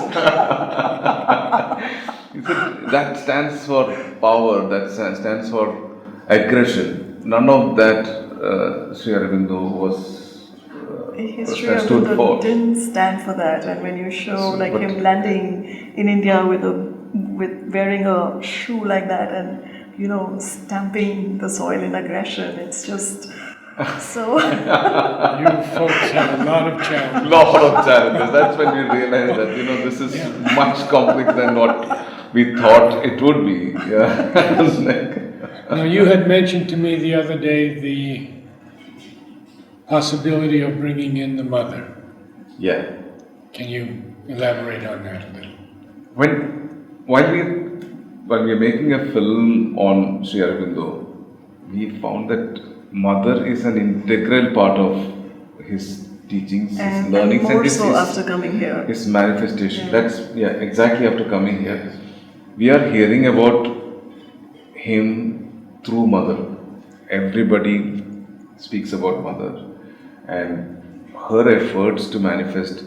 He said that stands for power, that stands for aggression. None of that Sri Aurobindo history stood of for. it didn't stand for that. And when you show like him landing in India with wearing a shoe like that and stamping the soil in aggression, it's just So You folks have a lot of challenges. Lot of challenges. That's when we realized that this is much complex than what we thought it would be. Yeah. Now, you had mentioned to me the other day the possibility of bringing in the mother. Yeah. Can you elaborate on that a little? While we are making a film on Sri Aurobindo, we found that mother is an integral part of his teachings, his and learnings, more and so after coming here. his manifestation. Yeah. That's exactly after coming here. We are hearing about him through mother. Everybody speaks about mother and her efforts to manifest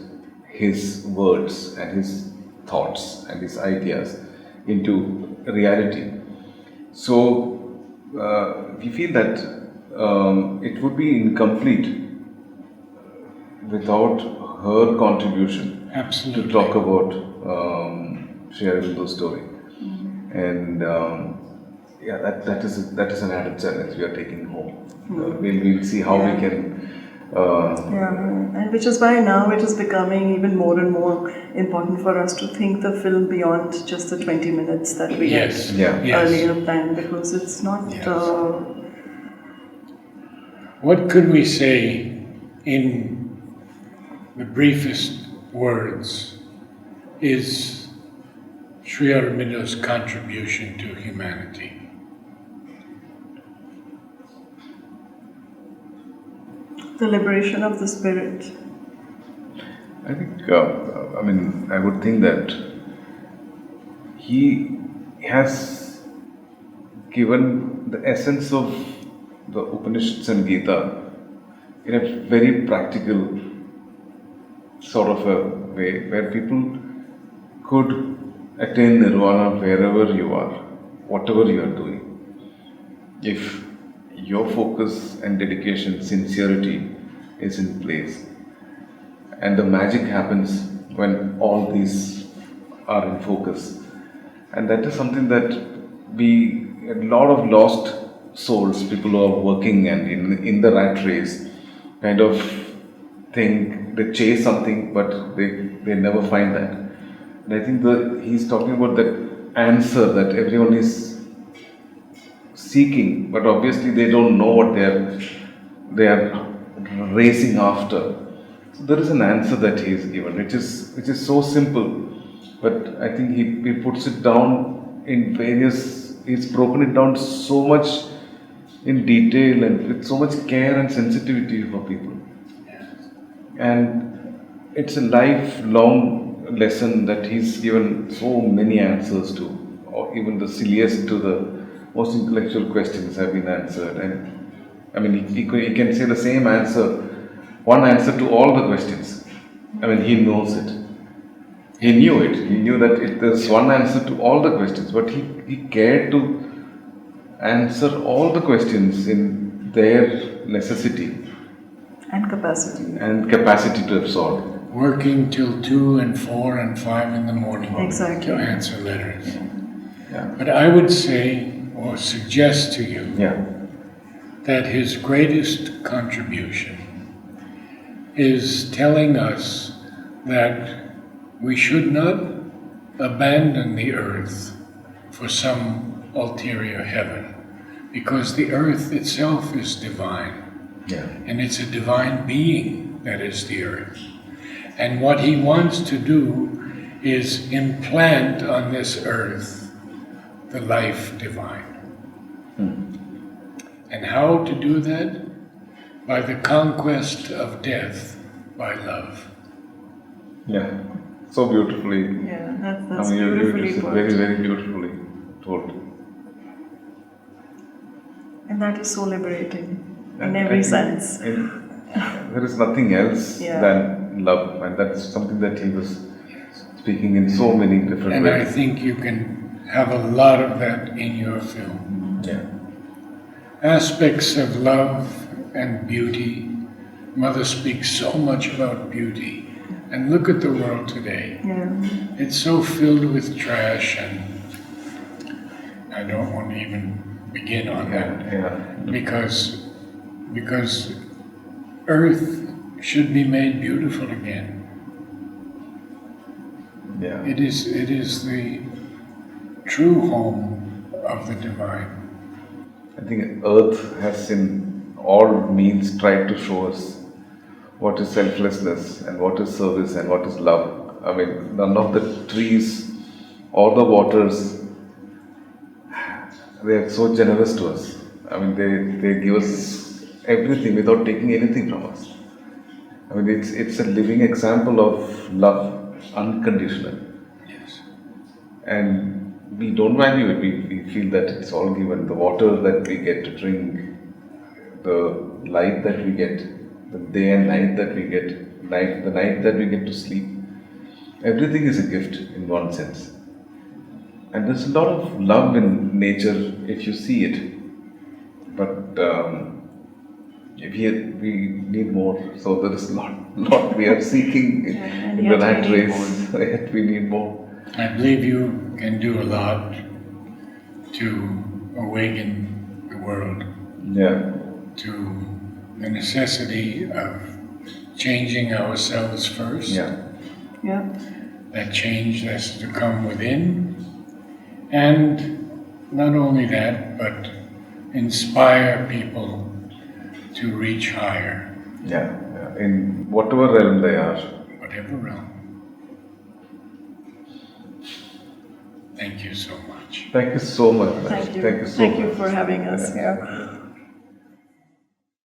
his words and his thoughts and his ideas into reality. So we feel that it would be incomplete without her contribution Absolutely. to talk about Sri Aurobindo's story. And that is an added challenge we are taking home. We'll see how we can. And which is why now it is becoming even more and more important for us to think the film beyond just the 20 minutes that we had earlier planned, because it's not. Yes. What could we say in the briefest words is Sri Aurobindo's contribution to humanity? The liberation of the spirit. I think, I would think that he has given the essence of the Upanishads and Gita in a very practical sort of a way where people could attain nirvana wherever you are, whatever you are doing. If your focus and dedication, sincerity is in place, and the magic happens when all these are in focus. And that is something that a lot of lost souls, people who are working and in the rat race, kind of think they chase something, but they never find that. And I think he's talking about that answer that everyone is seeking, but obviously they don't know what they are racing after. So there is an answer that he is given, which is so simple, but I think he puts it down in various. He's broken it down so much in detail and with so much care and sensitivity for people. And it's a lifelong lesson that he's given so many answers to, or even the silliest to the most intellectual questions have been answered. And I mean, he can say the same answer, one answer to all the questions. I mean, he knows it. He knew it. He knew that there's one answer to all the questions, but he cared to answer all the questions in their necessity And capacity. and capacity to absorb. Working till 2 and 4 and 5 in the morning Exactly. to answer letters. Yeah. But I would say or suggest to you that his greatest contribution is telling us that we should not abandon the earth for some ulterior heaven, because the earth itself is divine. And it's a divine being that is the earth. And what he wants to do is implant on this earth the life divine. And how to do that? By the conquest of death by love. Yeah, so beautifully. Yeah, that's you beautifully it's put. very, very beautifully told. And that is so liberating in And I every think sense. There is nothing else Yeah. than love, and that's something that he was speaking in so many different And I ways. think you can have a lot of that in your film. Yeah. Aspects of love and beauty. Mother speaks so much about beauty. And look at the world today. Yeah. It's so filled with trash, and I don't want to even begin on that. Yeah. Because because earth should be made beautiful again. Yeah. It is the true home of the divine. I think Earth has in all means tried to show us what is selflessness and what is service and what is love. I mean, none of the trees or the waters, they are so generous to us. I mean, they give us everything without taking anything from us. I mean, it's a living example of love, unconditional. Yes. And we don't value it. We feel that it's all given. The water that we get to drink, the light that we get, the day and night that we get, the night that we get to sleep, everything is a gift in one sense. And there's a lot of love in nature if you see it. But we need more. So there is a lot we are seeking and in yet the rat we need race. Yet we need more. I believe you can do a lot to awaken the world Yeah. to the necessity of changing ourselves first. Yeah. Yeah. That change has to come within. And not only that, but inspire people to reach higher, Yeah. In whatever realm they are. whatever realm. Thank you so much. Thank you so much. Thank you. Thank you so Thank much. you for having us here.